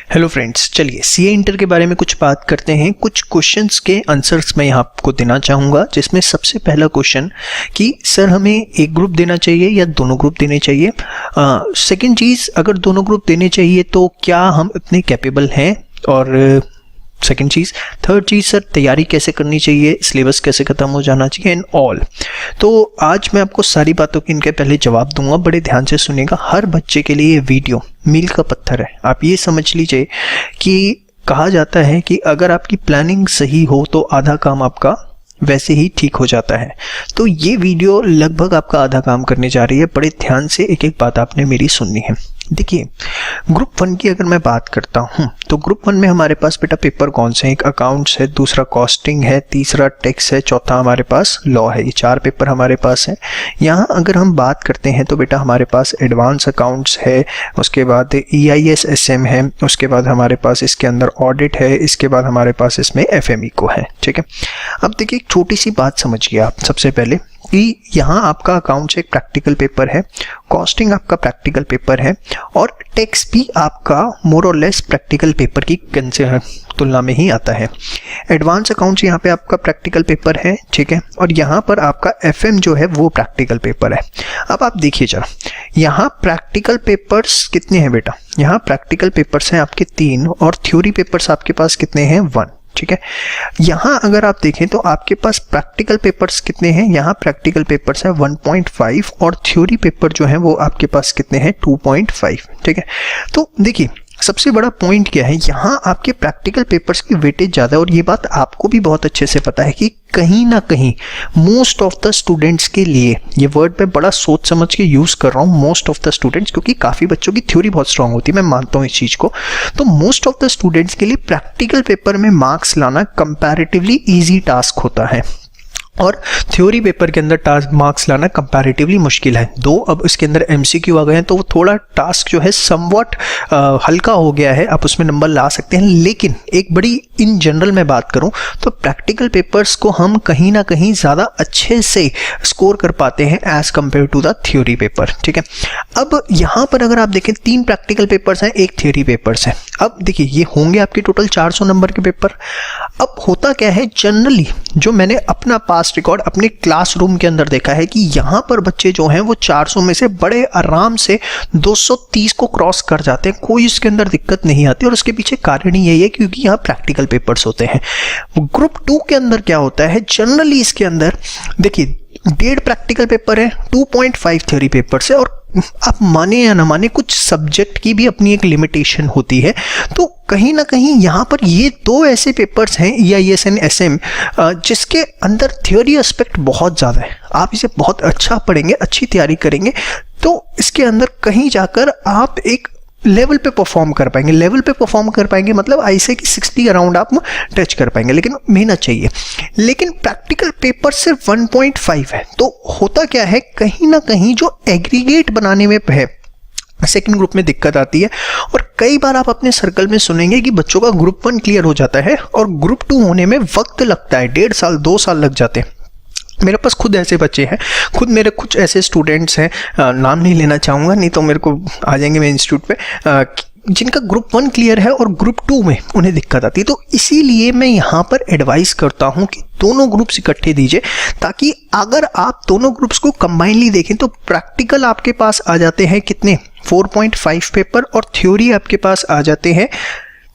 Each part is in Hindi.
हेलो फ्रेंड्स, चलिए सीए इंटर के बारे में कुछ बात करते हैं। कुछ क्वेश्चंस के आंसर्स मैं यहाँ आपको देना चाहूँगा, जिसमें सबसे पहला क्वेश्चन कि सर हमें एक ग्रुप देना चाहिए या दोनों ग्रुप देने चाहिए। सेकंड चीज़, अगर दोनों ग्रुप देने चाहिए तो क्या हम इतने कैपेबल हैं, और सेकंड चीज़। थर्ड चीज़, सर तैयारी कैसे करनी चाहिए, सिलेबस कैसे ख़त्म हो जाना चाहिए एंड ऑल। तो आज मैं आपको सारी बातों के इनके पहले जवाब दूंगा, बड़े ध्यान से सुनिएगा। हर बच्चे के लिए ये वीडियो मील का पत्थर है। आप ये समझ लीजिए कि कहा जाता है कि अगर आपकी प्लानिंग सही हो तो आधा काम आपका वैसे ही ठीक हो जाता है। तो ये वीडियो लगभग आपका आधा काम करने जा रही है। बड़े ध्यान से एक एक बात आपने मेरी सुननी है। देखिए, ग्रुप 1 की अगर मैं बात करता हूँ तो ग्रुप 1 में हमारे पास बेटा पेपर कौन से हैं? एक अकाउंट्स है, दूसरा कॉस्टिंग है, तीसरा टैक्स है, चौथा हमारे पास लॉ है। ये 4 पेपर हमारे पास हैं। यहाँ अगर हम बात करते हैं तो बेटा हमारे पास एडवांस अकाउंट्स है, उसके बाद EIS SM है, उसके बाद हमारे पास इसके अंदर ऑडिट है, इसके बाद हमारे पास इसमें FME को है। ठीक है, अब देखिए एक छोटी सी बात समझिए आप सबसे पहले कि यहाँ आपका अकाउंट्स एक प्रैक्टिकल पेपर है, कॉस्टिंग आपका प्रैक्टिकल पेपर है, और टैक्स भी आपका मोर और लेस प्रैक्टिकल पेपर की तुलना में ही आता है। एडवांस अकाउंट्स यहाँ पे आपका प्रैक्टिकल पेपर है, ठीक है, और यहाँ पर आपका FM जो है वो प्रैक्टिकल पेपर है। अब आप देखिए जरा, यहाँ प्रैक्टिकल पेपर्स कितने हैं बेटा? यहाँ प्रैक्टिकल पेपर्स हैं आपके 3 और थ्योरी पेपर्स आपके पास कितने हैं? 1। ठीक है, यहाँ अगर आप देखें तो आपके पास प्रैक्टिकल पेपर्स कितने हैं? यहाँ प्रैक्टिकल पेपर्स है 1.5 और थ्योरी पेपर जो है वो आपके पास कितने हैं? 2.5। ठीक है, तो देखिए सबसे बड़ा पॉइंट क्या है, यहाँ आपके प्रैक्टिकल पेपर्स की वेटेज ज़्यादा है। और ये बात आपको भी बहुत अच्छे से पता है कि कहीं ना कहीं मोस्ट ऑफ द स्टूडेंट्स के लिए, ये वर्ड पे बड़ा सोच समझ के यूज़ कर रहा हूँ, मोस्ट ऑफ द स्टूडेंट्स, क्योंकि काफ़ी बच्चों की थ्योरी बहुत स्ट्रांग होती है, मैं मानता हूँ इस चीज़ को। तो मोस्ट ऑफ द स्टूडेंट्स के लिए प्रैक्टिकल पेपर में मार्क्स लाना कंपैरेटिवली ईजी टास्क होता है, और थ्योरी पेपर के अंदर मार्क्स लाना कंपैरेटिवली मुश्किल है। दो अब इसके अंदर MCQ आ गए हैं तो वो थोड़ा टास्क जो है समवॉट हल्का हो गया है, आप उसमें नंबर ला सकते हैं। लेकिन एक बड़ी इन जनरल मैं बात करूं तो प्रैक्टिकल पेपर्स को हम कहीं ना कहीं ज़्यादा अच्छे से स्कोर कर पाते हैं as compared to the theory paper. ठीक है, अब यहाँ पर अगर आप देखें 3 प्रैक्टिकल पेपर्स हैं, 1 थ्योरी पेपर्स है। अब देखिए ये होंगे आपके टोटल 400 नंबर के पेपर। अब होता क्या है, जनरली जो मैंने अपना पास्ट रिकॉर्ड अपने क्लासरूम के अंदर देखा है कि यहाँ पर बच्चे जो हैं वो 400 में से बड़े आराम से 230 को क्रॉस कर जाते हैं, कोई इसके अंदर दिक्कत नहीं आती। और उसके पीछे कारण ही यही है क्योंकि यहाँ प्रैक्टिकल पेपर्स होते हैं। ग्रुप 2 के अंदर क्या होता है, जनरली इसके अंदर देखिए 1.5 प्रैक्टिकल पेपर है, 2.5 थ्योरी पेपर है, और आप माने या ना माने कुछ सब्जेक्ट की भी अपनी एक लिमिटेशन होती है। तो कहीं ना कहीं यहाँ पर ये 2 ऐसे पेपर्स हैं EIS एंड SM जिसके अंदर थ्योरी एस्पेक्ट बहुत ज़्यादा है। आप इसे बहुत अच्छा पढ़ेंगे, अच्छी तैयारी करेंगे तो इसके अंदर कहीं जाकर आप एक लेवल पे परफॉर्म कर पाएंगे। लेवल पे परफॉर्म कर पाएंगे मतलब ऐसे कि 60 अराउंड आप टच कर पाएंगे, लेकिन मेहनत चाहिए। लेकिन प्रैक्टिकल पेपर सिर्फ 1.5 है। तो होता क्या है, कहीं ना कहीं जो एग्रीगेट बनाने में है सेकंड ग्रुप में दिक्कत आती है। और कई बार आप अपने सर्कल में सुनेंगे कि बच्चों का ग्रुप 1 क्लियर हो जाता है और ग्रुप 2 होने में वक्त लगता है, 1.5 साल 2 साल लग जाते हैं। मेरे पास खुद ऐसे बच्चे हैं, खुद मेरे कुछ ऐसे स्टूडेंट्स हैं, नाम नहीं लेना चाहूँगा नहीं तो मेरे को आ जाएंगे मेरे इंस्टीट्यूट पे, जिनका ग्रुप 1 क्लियर है और ग्रुप 2 में उन्हें दिक्कत आती है। तो इसीलिए मैं यहाँ पर एडवाइस करता हूँ कि दोनों ग्रुप्स इकट्ठे दीजिए, ताकि अगर आप दोनों ग्रुप्स को कंबाइनली देखें तो प्रैक्टिकल आपके पास आ जाते हैं कितने, 4.5 पेपर, और थ्योरी आपके पास आ जाते हैं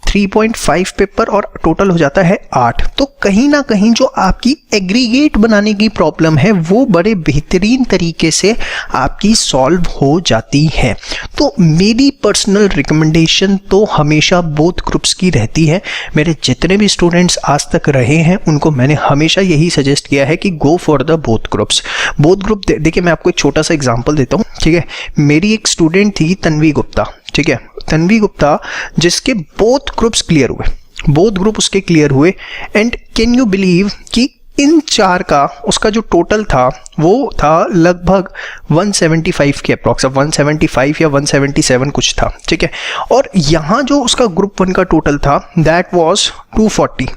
3.5 पेपर, और टोटल हो जाता है 8। तो कहीं ना कहीं जो आपकी एग्रीगेट बनाने की प्रॉब्लम है वो बड़े बेहतरीन तरीके से आपकी सॉल्व हो जाती है। तो मेरी पर्सनल रिकमेंडेशन तो हमेशा बोथ ग्रुप्स की रहती है। मेरे जितने भी स्टूडेंट्स आज तक रहे हैं उनको मैंने हमेशा यही सजेस्ट किया है कि go for the both groups. Both group देखिए मैं आपको एक छोटा सा एग्जाम्पल देता हूँ। ठीक है, मेरी एक स्टूडेंट थी तन्वी गुप्ता, ठीक है, तन्वी गुप्ता, जिसके बोथ ग्रुप्स क्लियर हुए, बोथ ग्रुप उसके क्लियर हुए। एंड कैन यू बिलीव कि इन 4 का उसका जो टोटल था वो था लगभग 175 के अप्रॉक्स, 175 या 177 कुछ था। ठीक है, और यहाँ जो उसका ग्रुप 1 का टोटल था दैट वाज 240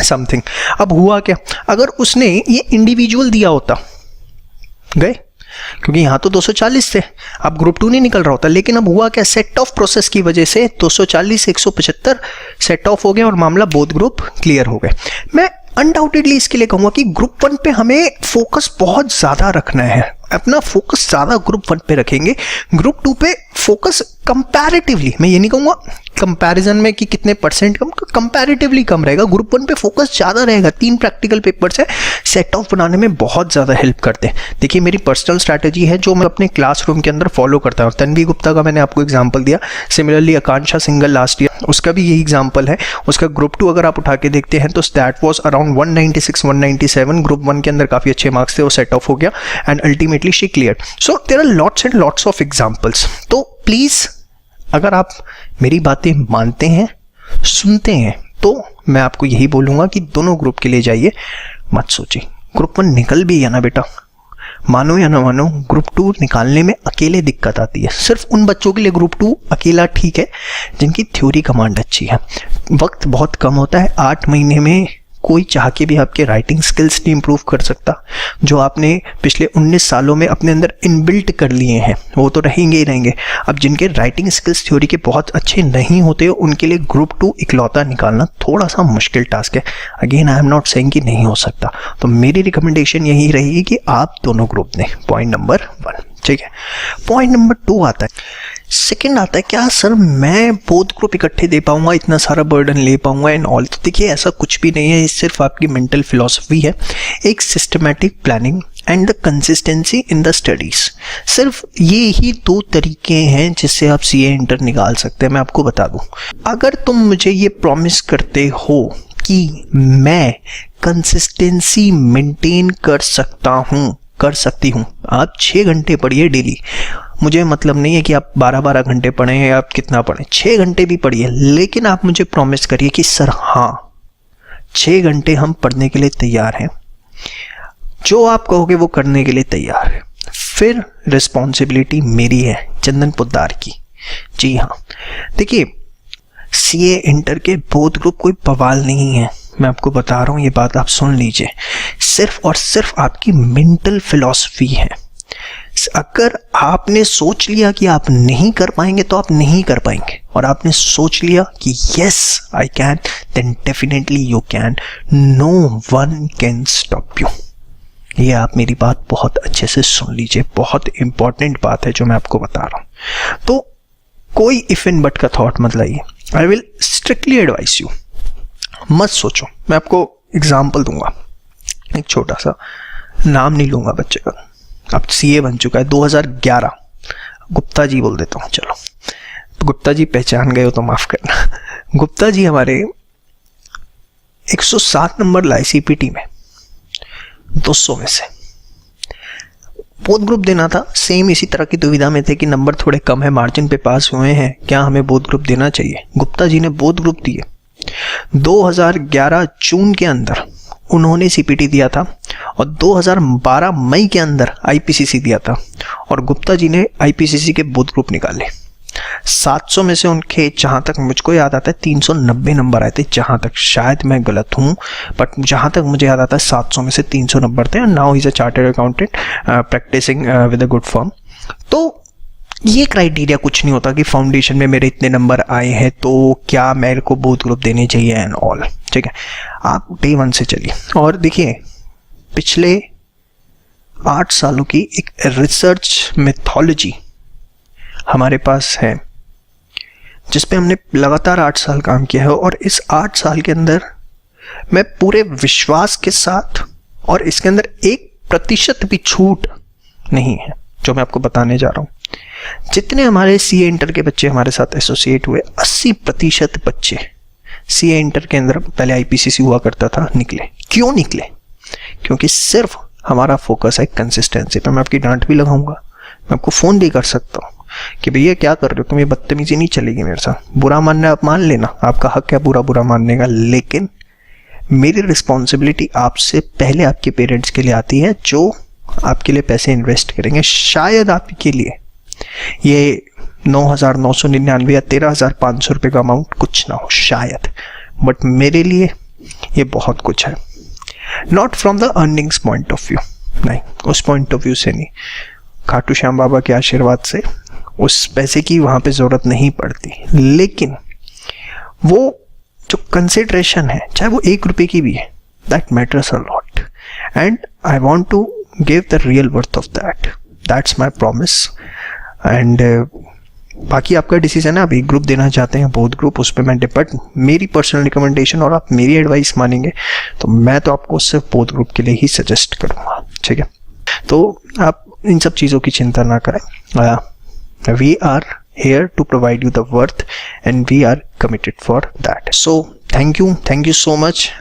समथिंग। अब हुआ क्या, अगर उसने ये इंडिविजुअल दिया होता, गए क्योंकि यहाँ तो 240 थे, अब ग्रुप 2 नहीं निकल रहा होता। लेकिन अब हुआ क्या, सेट ऑफ प्रोसेस की वजह से 240 175 सेट ऑफ हो गए और मामला बोथ ग्रुप क्लियर हो गए। मैं अनडाउटेडली इसके लिए कहूँगा कि ग्रुप 1 पे हमें फोकस बहुत ज़्यादा रखना है, अपना फोकस ज़्यादा ग्रुप 1 पे रखेंगे। ग्रुप 2 पे फोकस कंपैरेटिवली, मैं ये नहीं कहूँगा कंपैरिजन में कि कितने परसेंट कम, कंपैरेटिवली कम रहेगा। ग्रुप 1 पे फोकस ज़्यादा रहेगा। 3 प्रैक्टिकल पेपर्स है, सेट ऑफ बनाने में बहुत ज़्यादा हेल्प करते हैं। देखिए मेरी पर्सनल स्ट्रैटेजी है जो मैं अपने क्लासरूम के अंदर फॉलो करता हूँ। तन्वी गुप्ता का मैंने आपको एग्जाम्पल दिया, सिमिलरली आकांक्षा सिंगल लास्ट ईयर, उसका भी यही एग्जाम्पल है। उसका ग्रुप 2 अगर आप उठा के देखते हैं तो दैट वॉज अराउंड 196 197। ग्रुप 1 के अंदर काफ़ी अच्छे मार्क्स थे, वो सेट ऑफ हो गया and ultimately she cleared. So there are lots and lots of examples. तो प्लीज़ अगर आप मेरी बातें मानते हैं, सुनते हैं, तो मैं आपको यही बोलूँगा कि दोनों ग्रुप के लिए जाइए, मत सोचिए। ग्रुप 1 निकल भी है ना बेटा, मानो या ना मानो, ग्रुप 2 निकालने में अकेले दिक्कत आती है। सिर्फ उन बच्चों के लिए ग्रुप 2 अकेला ठीक है जिनकी थ्योरी कमांड अच्छी है। वक्त बहुत कम होता है, 8 महीने में कोई चाह के भी आपके राइटिंग स्किल्स नहीं इंप्रूव कर सकता। जो आपने पिछले 19 सालों में अपने अंदर इनबिल्ट कर लिए हैं वो तो रहेंगे ही रहेंगे। अब जिनके राइटिंग स्किल्स थ्योरी के बहुत अच्छे नहीं होते उनके लिए ग्रुप 2 इकलौता निकालना थोड़ा सा मुश्किल टास्क है। Again I am not saying कि नहीं हो सकता, तो मेरी रिकमेंडेशन यही रहेगी कि आप दोनों ग्रुप दें। पॉइंट नंबर 1, ठीक है। पॉइंट नंबर 2 आता है, सेकंड आता है, क्या सर मैं बोथ ग्रुप इकट्ठे दे पाऊंगा, इतना सारा बर्डन ले पाऊंगा एंड ऑल। तो देखिए ऐसा कुछ भी नहीं है, ये सिर्फ आपकी मेंटल फिलॉसफी है। एक systematic planning and the consistency in the studies, सिर्फ ये ही 2 तरीके हैं जिससे आप सीए इंटर निकाल सकते हैं। मैं आपको बता दूं, अगर तुम मुझे ये प्रॉमिस करते हो कि मैं कंसिस्टेंसी मेंटेन कर सकती हूँ, आप 6 घंटे पढ़िए डेली। मुझे मतलब नहीं है कि आप 12-12 घंटे पढ़ें या आप कितना पढ़ें, 6 घंटे भी पढ़िए, लेकिन आप मुझे प्रॉमिस करिए कि सर हाँ 6 घंटे हम पढ़ने के लिए तैयार हैं, जो आप कहोगे वो करने के लिए तैयार है। फिर रिस्पॉन्सिबिलिटी मेरी है, चंदन पोद्दार की। जी हाँ, देखिए सीए इंटर के बोथ ग्रुप कोई बवाल नहीं है, मैं आपको बता रहा हूँ, ये बात आप सुन लीजिए। सिर्फ और सिर्फ आपकी मेंटल फिलॉसफी है। अगर आपने सोच लिया कि आप नहीं कर पाएंगे तो आप नहीं कर पाएंगे, और आपने सोच लिया कि yes I can, then definitely you can. No one can stop you. ये आप मेरी बात बहुत अच्छे से सुन लीजिए, बहुत इंपॉर्टेंट बात है जो मैं आपको बता रहा हूँ। तो कोई इफ एंड बट का थॉट मत लाइए। I will strictly advice you, मत सोचो। मैं आपको एग्जाम्पल दूंगा, एक छोटा सा, नाम नहीं लूंगा बच्चे का, अब सीए बन चुका है 2011, गुप्ता जी बोल देता हूँ, चलो तो गुप्ता जी पहचान गए हो तो माफ करना। गुप्ता जी हमारे 107 नंबर लाए सीपीटी में 200 में से। बोथ ग्रुप देना था, सेम इसी तरह की दुविधा में थे कि नंबर थोड़े कम है, मार्जिन पे पास हुए हैं, क्या हमें बोथ ग्रुप देना चाहिए। गुप्ता जी ने बोथ ग्रुप दिए। 2011 जून के अंदर उन्होंने सीपीटी दिया था और 2012 मई के अंदर आईपीसीसी दिया था, और गुप्ता जी ने आईपीसीसी के बोथ ग्रुप निकाले। 700 में से उनके, जहाँ तक मुझको याद आता है, 390 नंबर आए थे, जहाँ तक, शायद मैं गलत हूँ बट जहाँ तक मुझे याद आता है 700 में से 300 नंबर थे। Now he is a chartered accountant practising with a good firm. तो ये क्राइटेरिया कुछ नहीं होता कि फाउंडेशन में मेरे इतने नंबर आए हैं तो क्या मेरे को बोथ ग्रुप देने चाहिए एंड ऑल, ठीक है। आप डे 1 से चलिए और देखिए पिछले 8 सालों की एक रिसर्च मेथोलॉजी हमारे पास है जिस पे हमने लगातार 8 साल काम किया है, और इस 8 साल के अंदर मैं पूरे विश्वास के साथ, और इसके अंदर 1% भी छूट नहीं है जो मैं आपको बताने जा रहा हूँ। जितने हमारे सीए इंटर के बच्चे हमारे साथ एसोसिएट हुए, 80% बच्चे सीए इंटर के अंदर, पहले आईपीसीसी हुआ करता था, निकले। क्यों निकले? क्योंकि सिर्फ हमारा फोकस है कंसिस्टेंसी पे। मैं आपकी डांट भी लगाऊंगा, मैं आपको फ़ोन भी कर सकता हूँ कि भैया क्या कर रहे हो तुम, ये बदतमीजी नहीं चलेगी मेरे साथ। बुरा मानना आप मान लेना, आपका हक है बुरा मानने का, लेकिन मेरी रिस्पॉन्सिबिलिटी आपसे पहले आपके पेरेंट्स के लिए आती है जो आपके लिए पैसे इन्वेस्ट करेंगे। शायद आपके लिए ये 9,999 या 13,500 रुपये का अमाउंट कुछ ना हो शायद, बट मेरे लिए ये बहुत कुछ है। Not from the earnings point of view, नहीं, उस पॉइंट ऑफ व्यू से नहीं, खाटू श्याम बाबा के आशीर्वाद से उस पैसे की वहाँ पे ज़रूरत नहीं पड़ती, लेकिन वो जो कंसिडरेशन है, चाहे वो 1 रुपये की भी है, that matters a lot and I want to give the real worth of that. That's my promise. And बाकी आपका डिसीजन है, आप 1 ग्रुप देना चाहते हैं, बोथ ग्रुप, उस पर मैं बट मेरी पर्सनल रिकमेंडेशन और आप मेरी एडवाइस मानेंगे तो मैं तो आपको सिर्फ बोथ ग्रुप के लिए ही सजेस्ट करूँगा. ठीक है, तो आप इन सब चीज़ों की चिंता ना करें. We are here to provide you the worth and we are committed for that. So thank you so much.